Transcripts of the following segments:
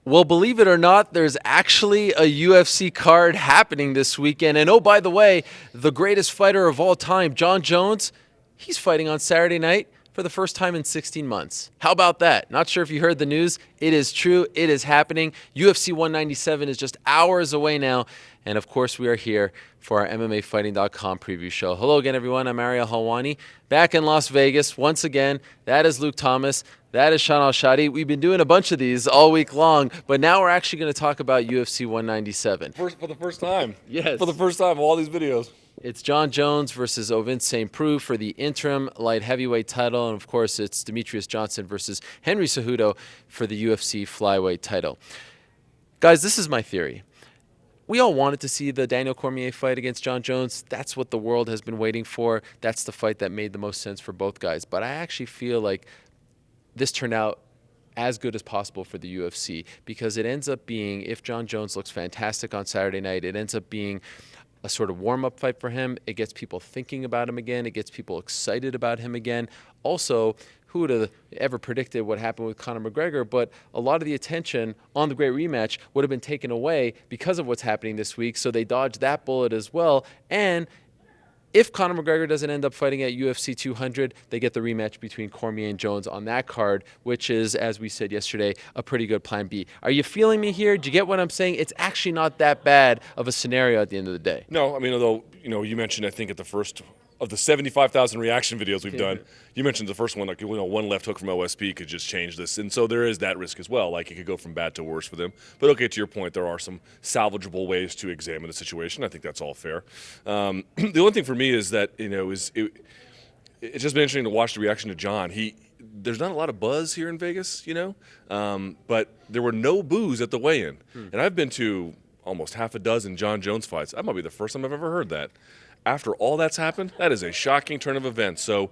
Well, believe it or not, there's actually a UFC card happening this weekend. And oh, by the way, the greatest fighter of all time, Jon Jones, he's fighting on Saturday night for the first time in 16 months. How about that? Not sure if you heard the news. It is true. It is happening. UFC 197 is just hours away now. And of course, we are here for our MMAfighting.com preview show. Hello again, everyone. I'm Ariel Helwani, back in Las Vegas once again. That is Luke Thomas. That is Shaun Al-Shatti. We've been doing a bunch of these all week long, but now we're actually going to talk about UFC 197. For the first time. Yes. For the first time of all these videos. It's Jon Jones versus Ovince St. Preux for the interim light heavyweight title. And, of course, it's Demetrious Johnson versus Henry Cejudo for the UFC flyweight title. Guys, this is my theory. We all wanted to see the Daniel Cormier fight against Jon Jones. That's what the world has been waiting for. That's the fight that made the most sense for both guys. But I actually feel like this turned out as good as possible for the UFC because it ends up being, if Jon Jones looks fantastic on Saturday night, it ends up being a sort of warm-up fight for him. It gets people thinking about him again. It gets people excited about him again. Also, who would have ever predicted what happened with Conor McGregor? But a lot of the attention on the great rematch would have been taken away because of what's happening this week. So they dodged that bullet as well. And if Conor McGregor doesn't end up fighting at UFC 200, they get the rematch between Cormier and Jones on that card, which is, as we said yesterday, a pretty good plan B. Are you feeling me here? Do you get what I'm saying? It's actually not that bad of a scenario at the end of the day. No, I mean, although, you mentioned, I think, at the first of the 75,000 reaction videos we've done, you mentioned the first one, like, one left hook from OSP could just change this. And so there is that risk as well. Like, it could go from bad to worse for them. But, okay, to your point, there are some salvageable ways to examine the situation. I think that's all fair. The only thing for me is that, it's just been interesting to watch the reaction to Jon. There's not a lot of buzz here in Vegas, but there were no boos at the weigh-in. And I've been to almost half a dozen Jon Jones fights. That might be the first time I've ever heard that. After all that's happened, that is a shocking turn of events. So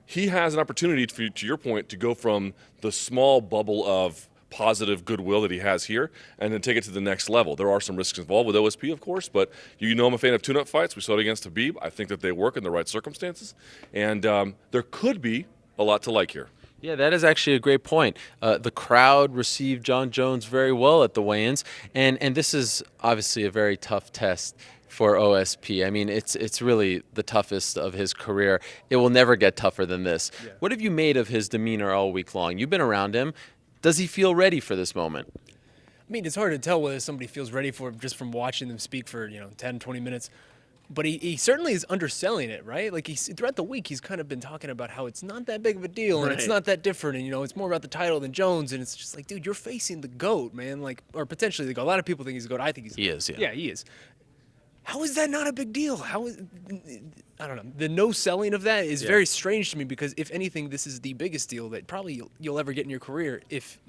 he has an opportunity, to your point, to go from the small bubble of positive goodwill that he has here and then take it to the next level. There are some risks involved with OSP, of course, but I'm a fan of tune-up fights. We saw it against Khabib. I think that they work in the right circumstances. And there could be a lot to like here. Yeah, that is actually a great point. The crowd received Jon Jones very well at the weigh-ins, and this is obviously a very tough test for OSP. I mean, it's really the toughest of his career. It will never get tougher than this. Yeah. What have you made of his demeanor all week long? You've been around him. Does he feel ready for this moment? I mean, it's hard to tell whether somebody feels ready for it just from watching them speak for 10, 20 minutes. But he certainly is underselling it, right? Like, throughout the week, he's kind of been talking about how it's not that big of a deal and it's not that different, and it's more about the title than Jones, and it's just like, dude, you're facing the GOAT, man, like, or potentially the GOAT. A lot of people think he's the GOAT. I think he's the GOAT. He is, yeah. Yeah, he is. How is that not a big deal? I don't know. The no selling of that is very strange to me because, if anything, this is the biggest deal that probably you'll ever get in your career if,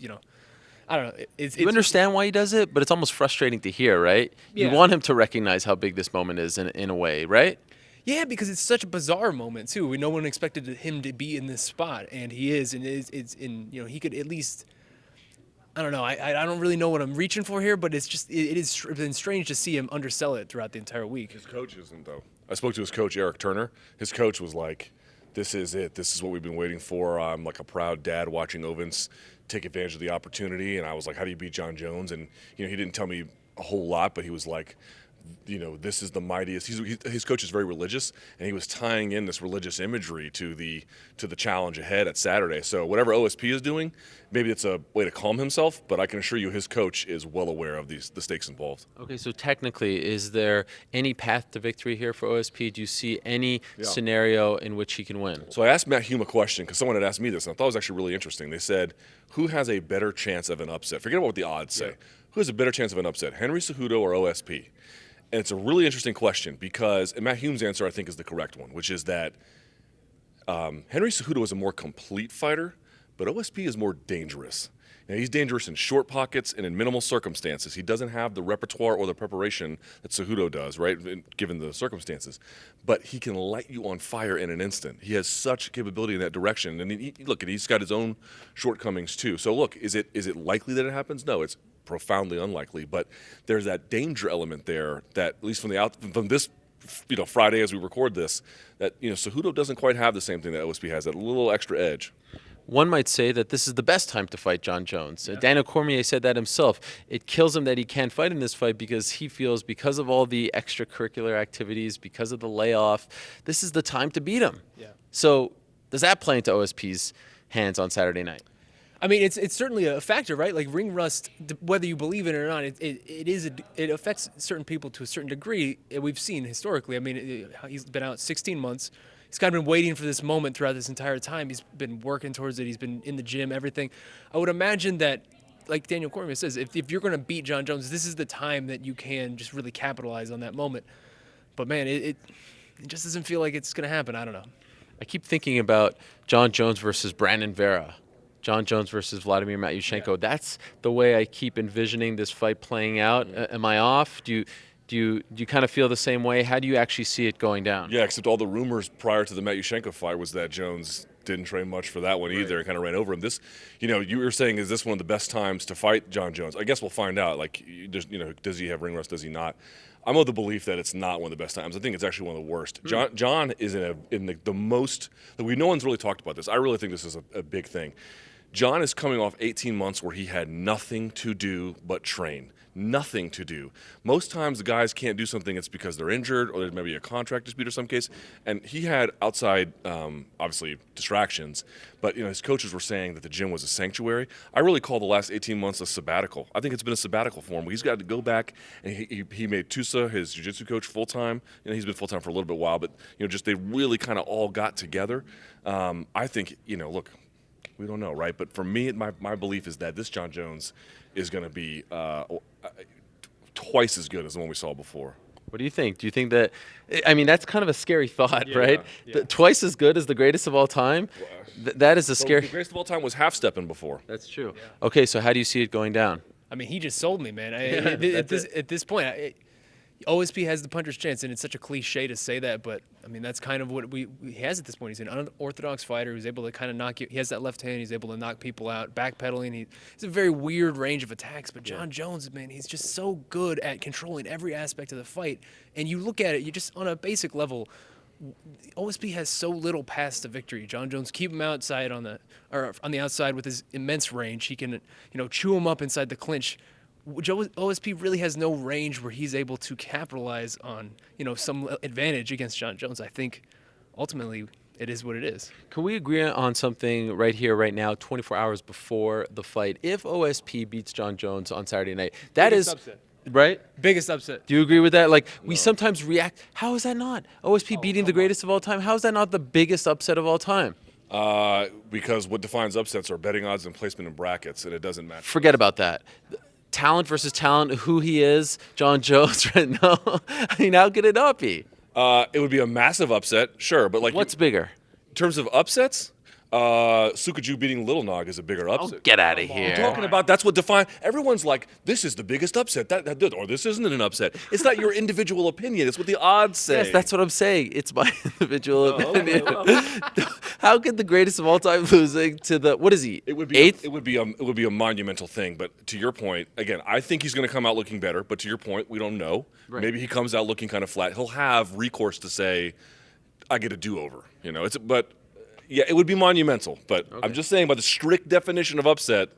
I don't know. You understand why he does it, but it's almost frustrating to hear, right? Yeah. You want him to recognize how big this moment is in a way, right? Yeah, because it's such a bizarre moment, too. No one expected him to be in this spot, and he is, and he could at least, I don't know. I don't really know what I'm reaching for here, but it's just it has been strange to see him undersell it throughout the entire week. His coach isn't, though. I spoke to his coach, Eric Turner. His coach was like, this is it. This is what we've been waiting for. I'm like a proud dad watching Ovince take advantage of the opportunity. And I was like, how do you beat Jon Jones? And, he didn't tell me a whole lot, but he was like, this is the mightiest. His coach is very religious, and he was tying in this religious imagery to the challenge ahead at Saturday. So whatever OSP is doing, maybe it's a way to calm himself, but I can assure you his coach is well aware of the stakes involved. Okay, so technically, is there any path to victory here for OSP? Do you see any scenario in which he can win? So I asked Matt Hume a question because someone had asked me this, and I thought it was actually really interesting. They said, who has a better chance of an upset? Forget about what the odds say. Who has a better chance of an upset, Henry Cejudo or OSP? And it's a really interesting question because, and Matt Hume's answer, I think, is the correct one, which is that Henry Cejudo is a more complete fighter, but OSP is more dangerous. Now, he's dangerous in short pockets and in minimal circumstances. He doesn't have the repertoire or the preparation that Cejudo does, right, given the circumstances. But he can light you on fire in an instant. He has such capability in that direction. And he's got his own shortcomings too. So look, is it likely that it happens? No, it's profoundly unlikely. But there's that danger element there that, at least from this Friday as we record this, that Cejudo doesn't quite have the same thing that OSP has, that little extra edge. one might say that this is the best time to fight John Jones. Daniel Cormier said that himself. It kills him that he can't fight in this fight because he feels, because of all the extracurricular activities, because of the layoff, this is the time to beat him. Yeah. So does that play into OSP's hands on Saturday night? I mean, it's certainly a factor, right? Like ring rust, whether you believe it or not, it affects certain people to a certain degree. We've seen historically. I mean, he's been out 16 months. He's kind of been waiting for this moment throughout this entire time. He's been working towards it. He's been in the gym, everything. I would imagine that, like Daniel Cormier says, if you're going to beat John Jones, this is the time that you can just really capitalize on that moment. But man, it just doesn't feel like it's going to happen. I don't know. I keep thinking about John Jones versus Brandon Vera. John Jones versus Vladimir Matyushenko. Yeah. That's the way I keep envisioning this fight playing out. Am I off? Do you kind of feel the same way? How do you actually see it going down? Yeah, except all the rumors prior to the Matyushenko fight was that Jones didn't train much for that one either and kind of ran over him. This, you were saying, is this one of the best times to fight John Jones? I guess we'll find out. Like, does he have ring rust? Does he not? I'm of the belief that it's not one of the best times. I think it's actually one of the worst. John is in the most. No one's really talked about this. I really think this is a big thing. John is coming off 18 months where he had nothing to do but train. Nothing to do. Most times the guys can't do something, it's because they're injured or there's maybe a contract dispute or some case. And he had outside, obviously, distractions. But his coaches were saying that the gym was a sanctuary. I really call the last 18 months a sabbatical. I think it's been a sabbatical for him. He's got to go back, and he made Tusa, his jiu-jitsu coach, full-time. He's been full-time for a little bit while, but just they really kind of all got together. I think, look, we don't know, right? But for me, my belief is that this John Jones is going to be twice as good as the one we saw before. What do you think? Do you think that – I mean, that's kind of a scary thought, right? Yeah. Twice as good as the greatest of all time? That is a scary – The greatest of all time was half-stepping before. That's true. Yeah. Okay, so how do you see it going down? I mean, he just sold me, man. At this point, OSP has the puncher's chance, and it's such a cliche to say that, but I mean that's kind of what he has at this point. He's an unorthodox fighter who's able to kind of knock you. He has that left hand. He's able to knock people out, backpedaling. He's a very weird range of attacks. But John Jones, man, he's just so good at controlling every aspect of the fight. And you look at it, you just on a basic level, OSP has so little paths to victory. John Jones, keep him outside on the outside with his immense range. He can chew him up inside the clinch. OSP really has no range where he's able to capitalize on, some advantage against John Jones. I think ultimately it is what it is. Can we agree on something right here, right now, 24 hours before the fight? If OSP beats John Jones on Saturday night, that is upset. Right? Biggest upset. Do you agree with that? Like, we sometimes react, how is that not? OSP beating the greatest of all time? How is that not the biggest upset of all time? Because what defines upsets are betting odds and placement in brackets, and it doesn't matter. Forget about that. Talent versus talent, who he is, John Jones right now. I mean, how could it not be? It would be a massive upset, sure, but what's bigger? In terms of upsets, Sukaju beating Little Nog is a bigger upset. Oh, get out of here. I'm talking about that's what defines. Everyone's like, this is the biggest upset, or this isn't an upset. It's not your individual opinion. It's what the odds say. Yes, that's what I'm saying. It's my individual opinion. How could the greatest of all time losing to the what is he? It would be eighth? It would be a monumental thing. But to your point, again, I think he's going to come out looking better. But to your point, we don't know. Right. Maybe he comes out looking kind of flat. He'll have recourse to say, I get a do-over. Yeah, it would be monumental, but okay. I'm just saying by the strict definition of upset,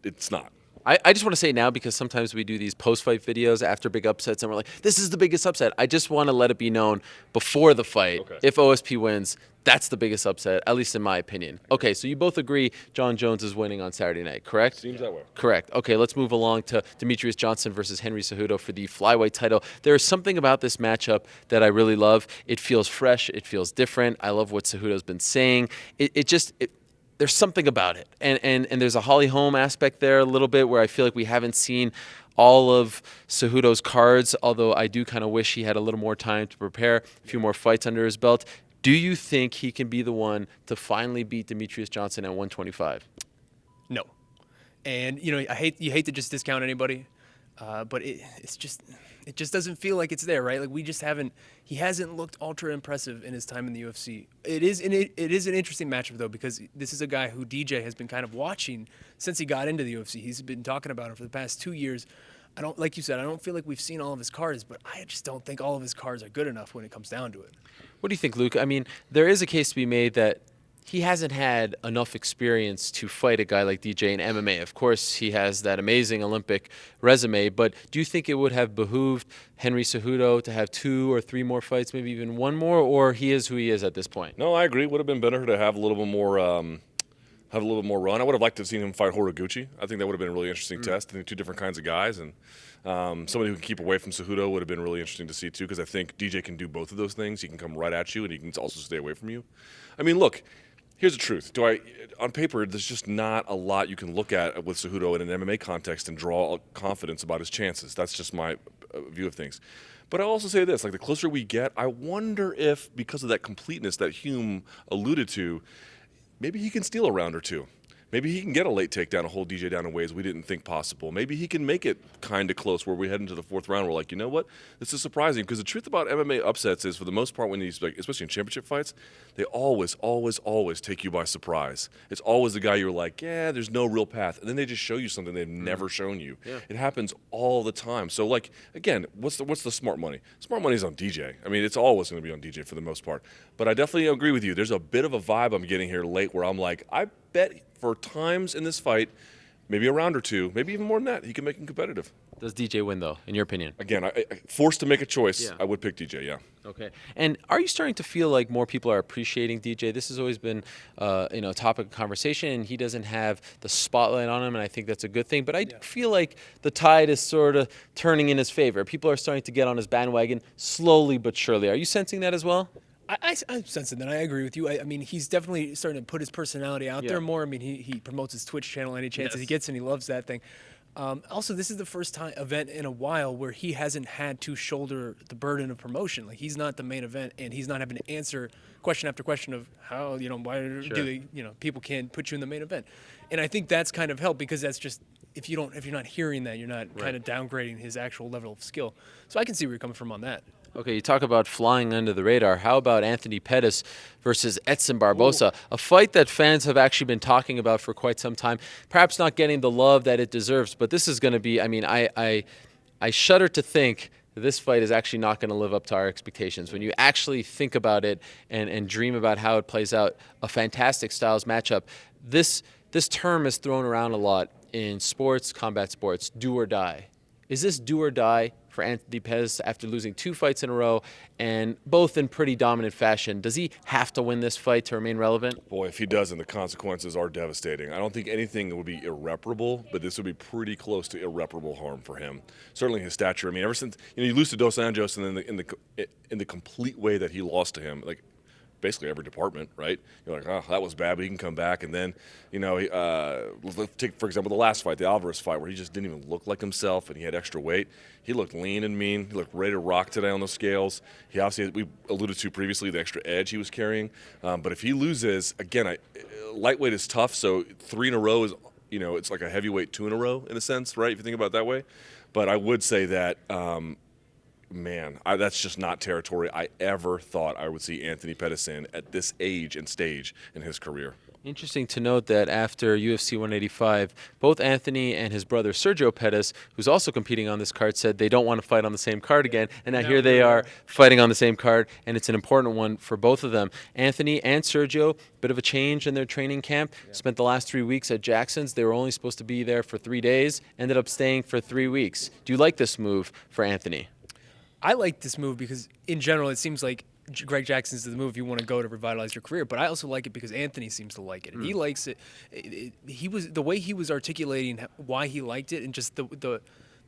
it's not. I just want to say now, because sometimes we do these post-fight videos after big upsets, and we're like, this is the biggest upset. I just want to let it be known before the fight, if OSP wins, that's the biggest upset, at least in my opinion. Okay, so you both agree John Jones is winning on Saturday night, correct? Seems that way. Correct. Okay, let's move along to Demetrious Johnson versus Henry Cejudo for the flyweight title. There is something about this matchup that I really love. It feels fresh. It feels different. I love what Cejudo's been saying. There's something about it. And there's a Holly Holm aspect there a little bit where I feel like we haven't seen all of Cejudo's cards, although I do kind of wish he had a little more time to prepare, a few more fights under his belt. Do you think he can be the one to finally beat Demetrious Johnson at 125? No. And, you hate to just discount anybody, but it just doesn't feel like it's there, right? Like he hasn't looked ultra impressive in his time in the UFC. It is an interesting matchup though, because this is a guy who DJ has been kind of watching since he got into the UFC. He's been talking about him for the past 2 years. Like you said, I don't feel like we've seen all of his cards, but I just don't think all of his cards are good enough when it comes down to it. What do you think, Luke? I mean, there is a case to be made that he hasn't had enough experience to fight a guy like DJ in MMA. Of course, he has that amazing Olympic resume, but do you think it would have behooved Henry Cejudo to have 2 or 3 more fights, maybe even 1 more, or he is who he is at this point? No, I agree. Would have been better to have a little bit more. Have a little bit more run. I would have liked to have seen him fight Horiguchi. I think that would have been a really interesting test. I think 2 different kinds of guys, and somebody who can keep away from Cejudo would have been really interesting to see too. Because I think DJ can do both of those things. He can come right at you, and he can also stay away from you. I mean, look. Here's the truth. On paper, there's just not a lot you can look at with Cejudo in an MMA context and draw confidence about his chances. That's just my view of things. But I'll also say this, like the closer we get, I wonder if because of that completeness that Hume alluded to, maybe he can steal a round or 2. Maybe he can get a late takedown, a hold DJ down in ways we didn't think possible. Maybe he can make it kind of close where we head into the 4th round. We're like, you know what? This is surprising because the truth about MMA upsets is, for the most part, when these, like, especially in championship fights, they always, always, always take you by surprise. It's always the guy you're like, yeah, there's no real path, and then they just show you something they've never shown you. Yeah. It happens all the time. So, like, again, what's the smart money? Smart money's on DJ. I mean, it's always going to be on DJ for the most part. But I definitely agree with you. There's a bit of a vibe I'm getting here late where I'm like, I bet for times in this fight, maybe a round or 2, maybe even more than that, he can make him competitive. Does DJ win, though, in your opinion? Again, I forced to make a choice, I would pick DJ, yeah. Okay. And are you starting to feel like more people are appreciating DJ? This has always been a topic of conversation, and he doesn't have the spotlight on him, and I think that's a good thing. But I feel like the tide is sort of turning in his favor. People are starting to get on his bandwagon slowly but surely. Are you sensing that as well? I'm sensing that. I agree with you. I mean, he's definitely starting to put his personality out there more. I mean, he promotes his Twitch channel any chance he gets, and he loves that thing. Also, this is the first event in a while where he hasn't had to shoulder the burden of promotion. Like, he's not the main event, and he's not having to answer question after question of how, why do they, people can't put you in the main event. And I think that's kind of helped, because that's just, if you're not hearing that, you're not kind of downgrading his actual level of skill. So I can see where you're coming from on that. Okay, you talk about flying under the radar. How about Anthony Pettis versus Edson Barboza? A fight that fans have actually been talking about for quite some time. Perhaps not getting the love that it deserves, but this is going to be, I mean, I shudder to think that this fight is actually not going to live up to our expectations. When you actually think about it and dream about how it plays out, a fantastic styles matchup. This term is thrown around a lot in sports, combat sports, do or die. Is this do or die for Anthony Pettis after losing 2 fights in a row, and both in pretty dominant fashion? Does he have to win this fight to remain relevant? Boy, if he doesn't, the consequences are devastating. I don't think anything would be irreparable, but this would be pretty close to irreparable harm for him. Certainly his stature. I mean, ever since you lose to Dos Anjos, and then in the complete way that he lost to him, like basically every department, right? You're like, oh, that was bad, but he can come back. And then, take, for example, the last fight, the Alvarez fight, where he just didn't even look like himself and he had extra weight. He looked lean and mean. He looked ready to rock today on the scales. He obviously, we alluded to previously, the extra edge he was carrying. But if he loses, again, lightweight is tough, so 3 in a row is, it's like a heavyweight 2 in a row in a sense, right, if you think about it that way. But I would say that that's just not territory I ever thought I would see Anthony Pettis in at this age and stage in his career. Interesting to note that after UFC 185, both Anthony and his brother Sergio Pettis, who's also competing on this card, said they don't want to fight on the same card again. And now here they are fighting on the same card, and it's an important one for both of them. Anthony and Sergio, bit of a change in their training camp. Spent the last 3 weeks at Jackson's. They were only supposed to be there for 3 days, ended up staying for 3 weeks. Do you like this move for Anthony? I like this move because, in general, it seems like Greg Jackson's the move you want to go to revitalize your career. But I also like it because Anthony seems to like it. And he likes it. He was the way he was articulating why he liked it, and just the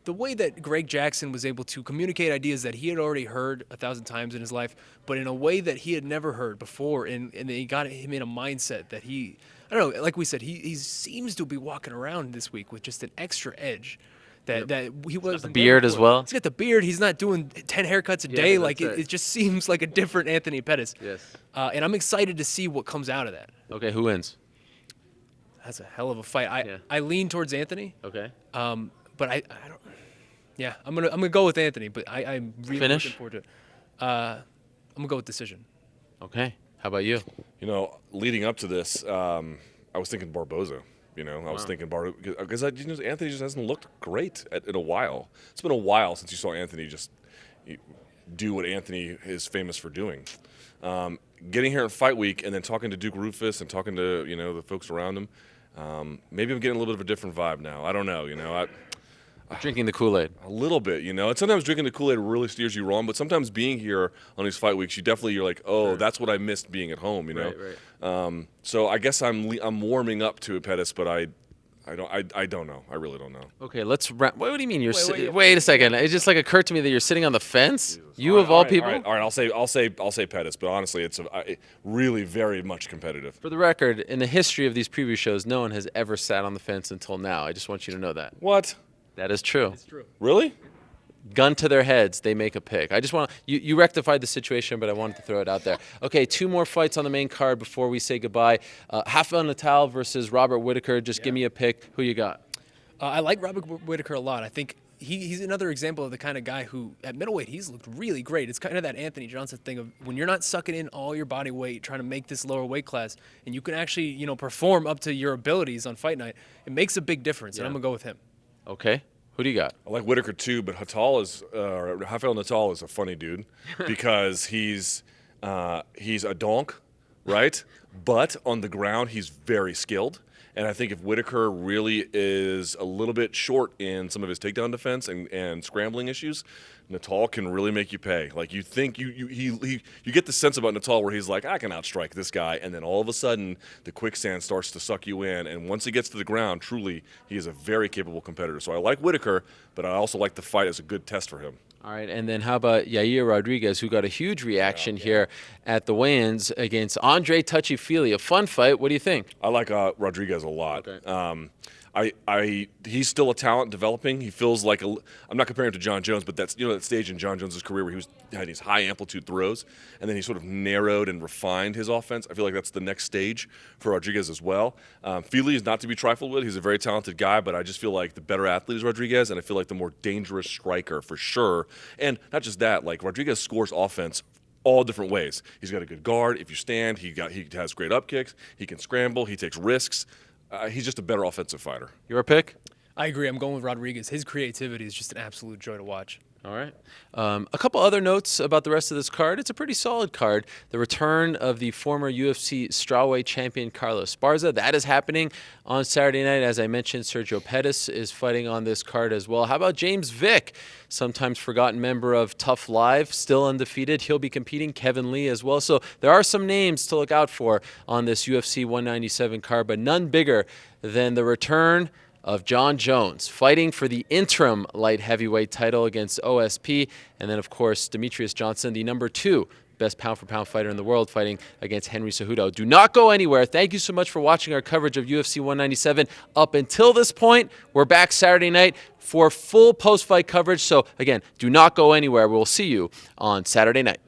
way that Greg Jackson was able to communicate ideas that he had already heard 1,000 times in his life, but in a way that he had never heard before. And he got him in a mindset that I don't know, like we said, he seems to be walking around this week with just an extra edge. That he was the beard as well. He's got the beard. He's not doing 10 haircuts a day. Like it just seems like a different Anthony Pettis. Yes. And I'm excited to see what comes out of that. Okay, who wins? That's a hell of a fight. I lean towards Anthony. Okay. But I don't. Yeah, I'm gonna go with Anthony. But I'm really looking forward to it. I'm gonna go with decision. Okay. How about you? Leading up to this, I was thinking Barboza. I was thinking because Anthony just hasn't looked great in a while. It's been a while since you saw Anthony just do what Anthony is famous for doing. getting here in fight week and then talking to Duke Rufus and talking to the folks around him, maybe I'm getting a little bit of a different vibe now. I don't know. Drinking the Kool-Aid. A little bit, and sometimes drinking the Kool-Aid really steers you wrong. But sometimes being here on these fight weeks, you're like, oh, that's what I missed being at home. Right. So I guess I'm warming up to it, Pettis, but I don't know. I really don't know. Okay, let's wrap. What do you mean wait a second. It just occurred to me that you're sitting on the fence. You of all people. All right. I'll say Pettis, but honestly, it's really very much competitive. For the record, in the history of these preview shows, no one has ever sat on the fence until now. I just want you to know that. What? That is true. It's true. Really? Gun to their heads, they make a pick. I just want you rectified the situation, but I wanted to throw it out there. Okay, 2 more fights on the main card before we say goodbye. Rafael Natal versus Robert Whittaker. Just give me a pick. Who you got? I like Robert Whittaker a lot. I think he's another example of the kind of guy who, at middleweight, he's looked really great. It's kind of that Anthony Johnson thing of when you're not sucking in all your body weight, trying to make this lower weight class, and you can actually, perform up to your abilities on fight night, it makes a big difference, and I'm going to go with him. Okay. Who do you got? I like Whittaker too, but Rafael Natal is a funny dude because he's a donk, right? But on the ground, he's very skilled. And I think if Whittaker really is a little bit short in some of his takedown defense and scrambling issues, Natal can really make you pay. Like you think you get the sense about Natal where he's like, I can outstrike this guy, and then all of a sudden the quicksand starts to suck you in. And once he gets to the ground, truly he is a very capable competitor. So I like Whittaker, but I also like the fight as a good test for him. All right, and then how about Yair Rodriguez, who got a huge reaction here at the weigh-ins against Andre Touchy-Feely. A fun fight. What do you think? I like Rodriguez a lot. Okay. He's still a talent developing. He feels like I'm not comparing him to John Jones, but that's that stage in John Jones' career where he had these high amplitude throws, and then he sort of narrowed and refined his offense. I feel like that's the next stage for Rodriguez as well. Feely is not to be trifled with. He's a very talented guy, but I just feel like the better athlete is Rodriguez, and I feel like the more dangerous striker for sure. And not just that, like Rodriguez scores offense all different ways. He's got a good guard. If you stand, he has great up kicks. He can scramble. He takes risks. He's just a better offensive fighter. Your pick? I agree. I'm going with Rodriguez. His creativity is just an absolute joy to watch. All right. A couple other notes about the rest of this card. It's a pretty solid card. The return of the former UFC strawweight champion Carlos Barboza. That is happening on Saturday night. As I mentioned, Sergio Pettis is fighting on this card as well. How about James Vick, sometimes forgotten member of Tough Live, still undefeated. He'll be competing. Kevin Lee as well. So there are some names to look out for on this UFC 197 card, but none bigger than the return of John Jones, fighting for the interim light heavyweight title against OSP. And then, of course, Demetrius Johnson, the number 2 best pound-for-pound fighter in the world, fighting against Henry Cejudo. Do not go anywhere. Thank you so much for watching our coverage of UFC 197. Up until this point, we're back Saturday night for full post-fight coverage. So, again, do not go anywhere. We'll see you on Saturday night.